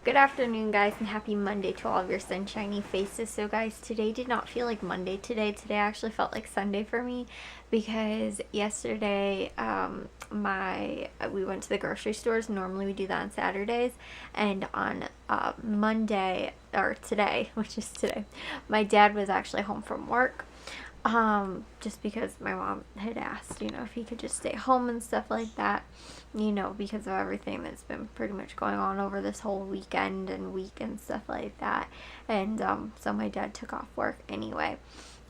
Good afternoon, guys, and happy Monday to all of your sunshiny faces. So, guys, today did not feel like Monday today. Today actually felt like Sunday for me because yesterday we went to the grocery stores. Normally we do that on Saturdays, and on Monday, or today, which is today, my dad was actually home from work. Just because my mom had asked, if he could just stay home and stuff like that, because of everything that's been pretty much going on over this whole weekend and week and stuff like that. And, so my dad took off work anyway.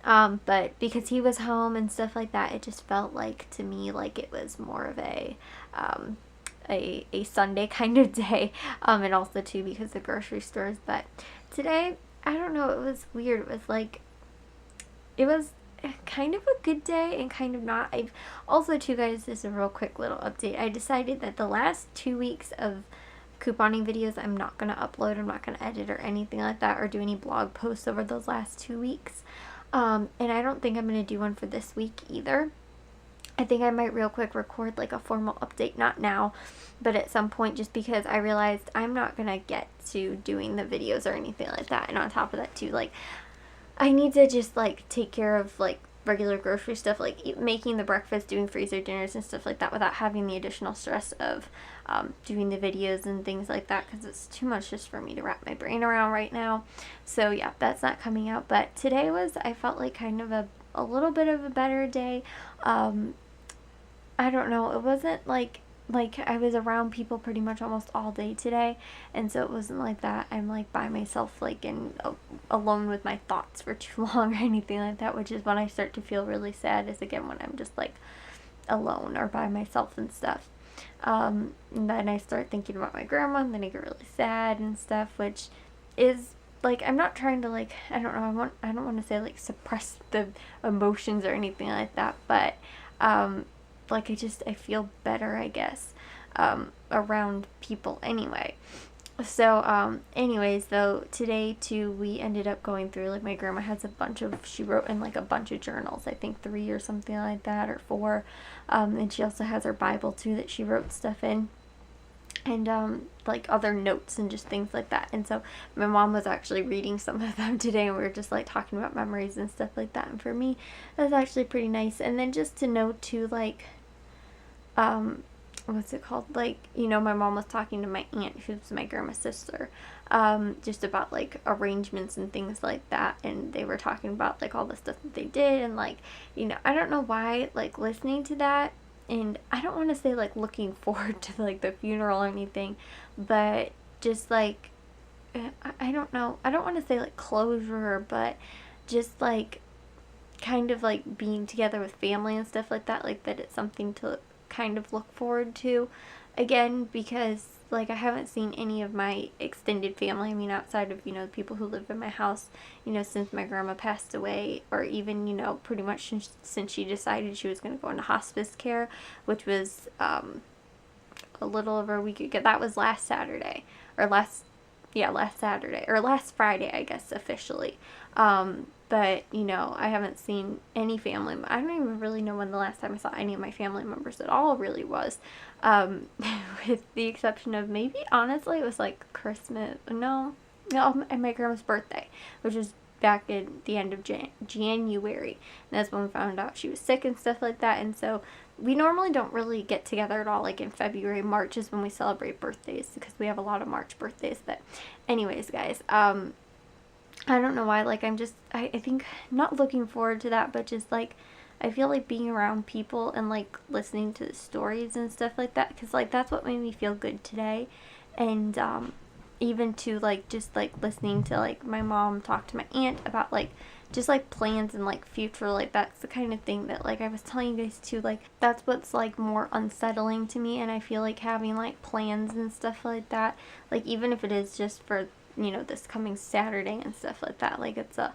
But because he was home and stuff like that, it just felt like, to me, like it was more of a Sunday kind of day, and also too because the grocery stores. But today, I don't know, it was weird. It was kind of a good day and kind of not. I've also, too, guys, just a real quick little update. I decided that the last 2 weeks of couponing videos I'm not going to upload. I'm not going to edit or anything like that or do any blog posts over those last 2 weeks. And I don't think I'm going to do one for this week either. I think I might real quick record like a formal update, not now, but at some point, just because I realized I'm not going to get to doing the videos or anything like that. And on top of that, too, like, I need to just, like, take care of, like, regular grocery stuff, like making the breakfast, doing freezer dinners and stuff like that without having the additional stress of doing the videos and things like that, because it's too much just for me to wrap my brain around right now. So, yeah, that's not coming out. But today I felt like kind of a little bit of a better day. I don't know. It wasn't like I was around people pretty much almost all day today, and so it wasn't like that I'm like by myself, like alone with my thoughts for too long or anything like that, which is when I start to feel really sad, is again when I'm just like alone or by myself and stuff. And then I start thinking about my grandma, and then I get really sad and stuff, which is like, I'm not trying to, like, I don't know, I don't want to say like suppress the emotions or anything like that, but like I feel better, I guess, around people anyway. So, anyways, though, today, too, we ended up going through, like, my grandma has she wrote in, like, a bunch of journals, I think 3 or something like that, or 4, and she also has her Bible, too, that she wrote stuff in, and, like, other notes and just things like that. And so my mom was actually reading some of them today, and we were just, like, talking about memories and stuff like that, and for me, that was actually pretty nice. And then just to know, too, like, what's it called? Like, my mom was talking to my aunt, who's my grandma's sister, just about, like, arrangements and things like that, and they were talking about, like, all the stuff that they did, and, like, I don't know why, like, listening to that, and I don't want to say, like, looking forward to, like, the funeral or anything, but just, like, I don't know, I don't want to say, like, closure, but just, like, kind of, like, being together with family and stuff like that, like, that it's something to kind of look forward to again, because like I haven't seen any of my extended family, I mean, outside of the people who live in my house, since my grandma passed away, or even pretty much since she decided she was going to go into hospice care, which was a little over a week ago. That was last Saturday, or last Saturday, or last Friday, I guess, officially. But, I haven't seen any family. I don't even really know when the last time I saw any of my family members at all really was. With the exception of maybe, honestly, it was like Christmas. No, and my grandma's birthday, which was back at the end of January. And that's when we found out she was sick and stuff like that. And so we normally don't really get together at all. Like in February, March is when we celebrate birthdays, because we have a lot of March birthdays. But anyways, guys, I don't know why, like, I think not looking forward to that, but just, like, I feel like being around people and, like, listening to the stories and stuff like that, because, like, that's what made me feel good today. And, even to, like, just, like, listening to, like, my mom talk to my aunt about, like, just, like, plans and, like, future, like, that's the kind of thing that, like, I was telling you guys, too, like, that's what's, like, more unsettling to me, and I feel like having, like, plans and stuff like that, like, even if it is just for this coming Saturday and stuff like that, like, it's a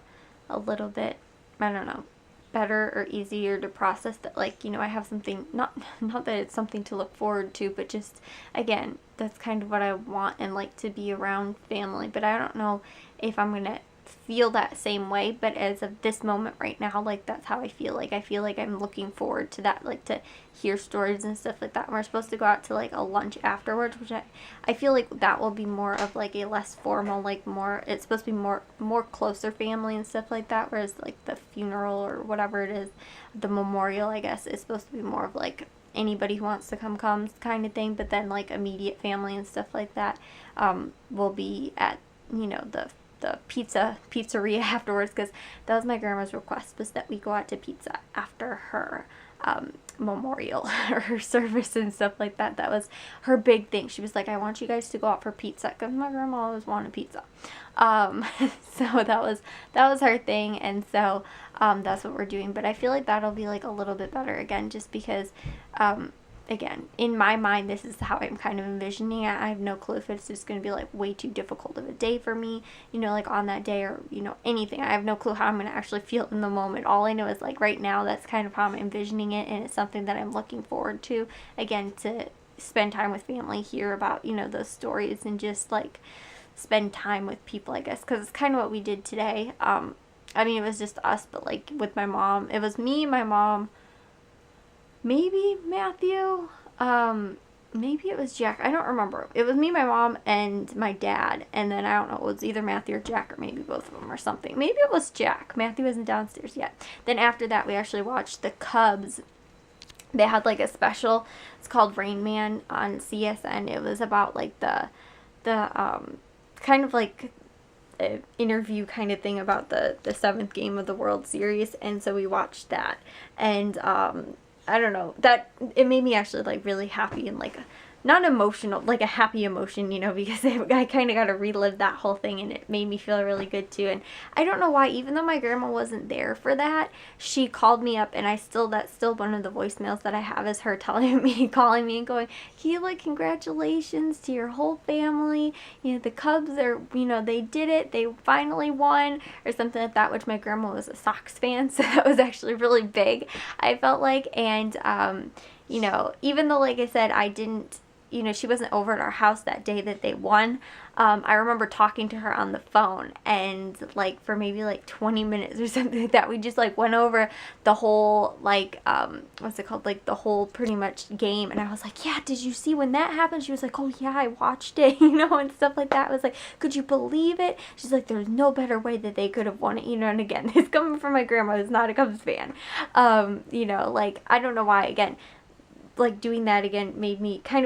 little bit, I don't know, better or easier to process that, like, I have something, not that it's something to look forward to, but just, again, that's kind of what I want, and like to be around family. But I don't know if I'm gonna feel that same way, but as of this moment right now, like, that's how I feel. Like, I feel like I'm looking forward to that, like, to hear stories and stuff like that. And we're supposed to go out to, like, a lunch afterwards, which I feel like that will be more of, like, a less formal, like, more, it's supposed to be more closer family and stuff like that, whereas, like, the funeral or whatever it is, the memorial, I guess, is supposed to be more of, like, anybody who wants to comes kind of thing. But then, like, immediate family and stuff like that will be at, you know, the pizzeria afterwards, because that was my grandma's request, was that we go out to pizza after her memorial or her service and stuff like that. That was her big thing. She was like, I want you guys to go out for pizza, because my grandma always wanted pizza. So that was her thing, and so that's what we're doing. But I feel like that'll be like a little bit better again, just because again, in my mind, this is how I'm kind of envisioning it. I have no clue if it's just going to be, like, way too difficult of a day for me, you know, like, on that day, or, you know, anything. I have no clue how I'm going to actually feel in the moment. All I know is, like, right now, that's kind of how I'm envisioning it, and it's something that I'm looking forward to, again, to spend time with family, hear about, you know, those stories, and just, like, spend time with people, I guess, because it's kind of what we did today. I mean, it was just us, but, like, with my mom, it was me, my mom, maybe Matthew, maybe it was Jack, I don't remember. It was me, my mom, and my dad, and then I don't know, it was either Matthew or Jack, or maybe both of them or something. Maybe it was Jack. Matthew wasn't downstairs yet. Then after that, we actually watched the Cubs. They had, like, a special, it's called Rain Man on CSN. It was about, like, the kind of, like, interview kind of thing about the 7th game of the World Series, and so we watched that, and I don't know, that it made me actually, like, really happy, and, like, not emotional, like a happy emotion, you know, because I kind of got to relive that whole thing, and it made me feel really good too. And I don't know why, even though my grandma wasn't there for that, she called me up, and that's still one of the voicemails that I have, is her telling me, calling me and going, Keela, congratulations to your whole family, you know, the Cubs are, you know, they did it, they finally won, or something like that, which my grandma was a Sox fan, so that was actually really big, I felt like. And you know, even though, like I said, I didn't, you know, she wasn't over at our house that day that they won, I remember talking to her on the phone, and, like, for maybe, like, 20 minutes or something like that, we just, like, went over the whole, like, what's it called, like, the whole pretty much game, and I was like, yeah, did you see when that happened? She was like, oh, yeah, I watched it, you know, and stuff like that. I was like, could you believe it? She's like, there's no better way that they could have won it, you know, and again, it's coming from my grandma, who's not a Cubs fan, you know, like, I don't know why, again, like, doing that again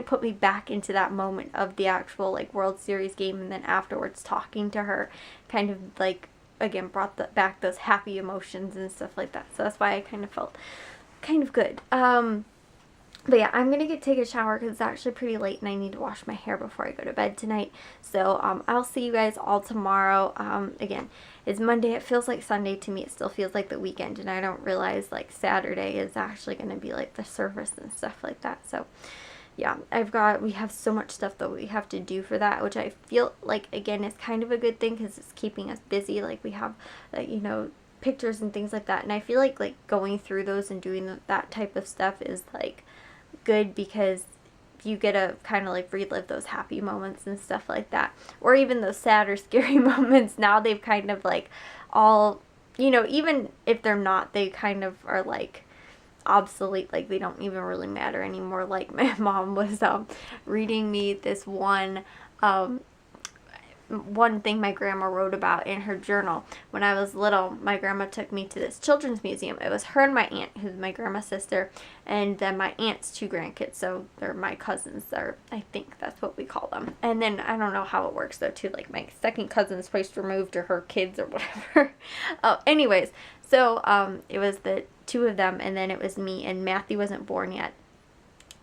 put me back into that moment of the actual, like, World Series game, and then afterwards talking to her kind of, like, again, brought back those happy emotions and stuff like that. So that's why I kind of felt kind of good. But yeah, I'm going to take a shower because it's actually pretty late, and I need to wash my hair before I go to bed tonight. So I'll see you guys all tomorrow. Again, it's Monday. It feels like Sunday to me. It still feels like the weekend, and I don't realize, like, Saturday is actually going to be, like, the service and stuff like that. So yeah, we have so much stuff that we have to do for that, which I feel like, again, is kind of a good thing because it's keeping us busy. Like, we have, you know, pictures and things like that, and I feel like going through those and doing that type of stuff is, like, good, because you get to kind of, like, relive those happy moments and stuff like that, or even those sad or scary moments. Now they've kind of, like, all, you know, even if they're not, they kind of are, like, obsolete, like, they don't even really matter anymore. Like, my mom was reading me this one thing my grandma wrote about in her journal. When I was little, my grandma took me to this children's museum. It was her and my aunt, who's my grandma's sister, and then my aunt's 2 grandkids, so they're my cousins. I think that's what we call them. And then I don't know how it works though too, like, my second cousin's placed removed, or her kids, or whatever. Anyways, so it was the 2 of them, and then it was me, and Matthew wasn't born yet.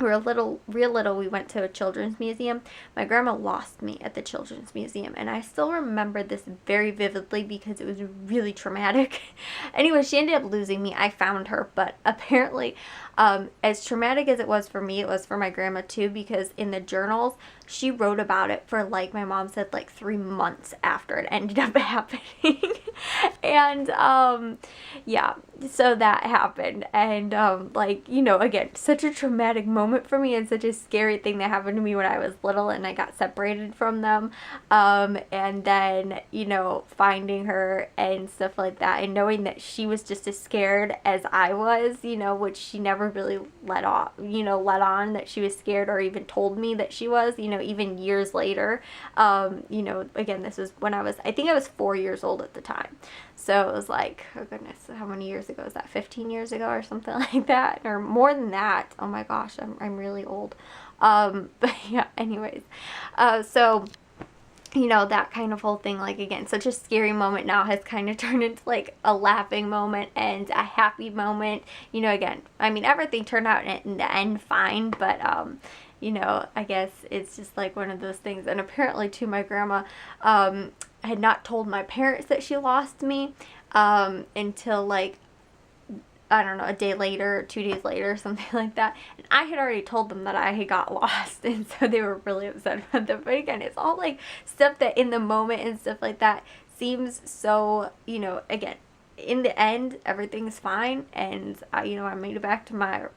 We were real little, we went to a children's museum. My grandma lost me at the children's museum, and I still remember this very vividly because it was really traumatic. Anyway, she ended up losing me. I found her, but apparently, as traumatic as it was for me, it was for my grandma too, because in the journals, she wrote about it for, like, my mom said, like 3 months after it ended up happening. And yeah, so that happened. And like, you know, again, such a traumatic moment for me, and such a scary thing that happened to me when I was little and I got separated from them. And then, you know, finding her and stuff like that, and knowing that she was just as scared as I was, you know, which she never really let on that she was scared, or even told me that she was, you know, even years later. You know, again, this was when I think I was 4 years old at the time. So it was like, oh goodness, how many years ago is that? 15 years ago or something like that, or more than that. Oh my gosh, I'm really old. But yeah, anyways, so, you know, that kind of whole thing, like, again, such a scary moment now has kind of turned into like a laughing moment and a happy moment. You know, again, I mean, everything turned out in the end fine, but you know, I guess it's just like one of those things. And apparently too, my grandma had not told my parents that she lost me until, like, I don't know, a day later, 2 days later, something like that. And I had already told them that I had got lost, and so they were really upset about that. But again, it's all like stuff that in the moment and stuff like that seems so, you know, again, in the end, everything's fine, and you know, I made it back to my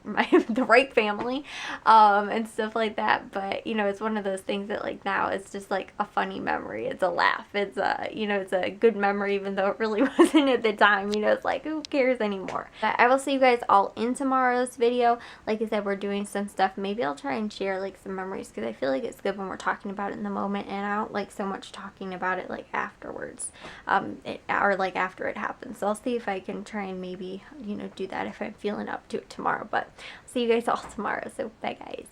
the right family, and stuff like that. But you know, it's one of those things that, like, now it's just like a funny memory. It's a laugh. It's a, you know, it's a good memory, even though it really wasn't at the time. You know, it's like, who cares anymore? But I will see you guys all in tomorrow's video. Like I said, we're doing some stuff. Maybe I'll try and share like some memories, because I feel like it's good when we're talking about it in the moment, and I don't like so much talking about it like afterwards, or like after it happens. So I'll see if I can try and maybe, you know, do that if I'm feeling up to it tomorrow. But I'll see you guys all tomorrow. So bye, guys.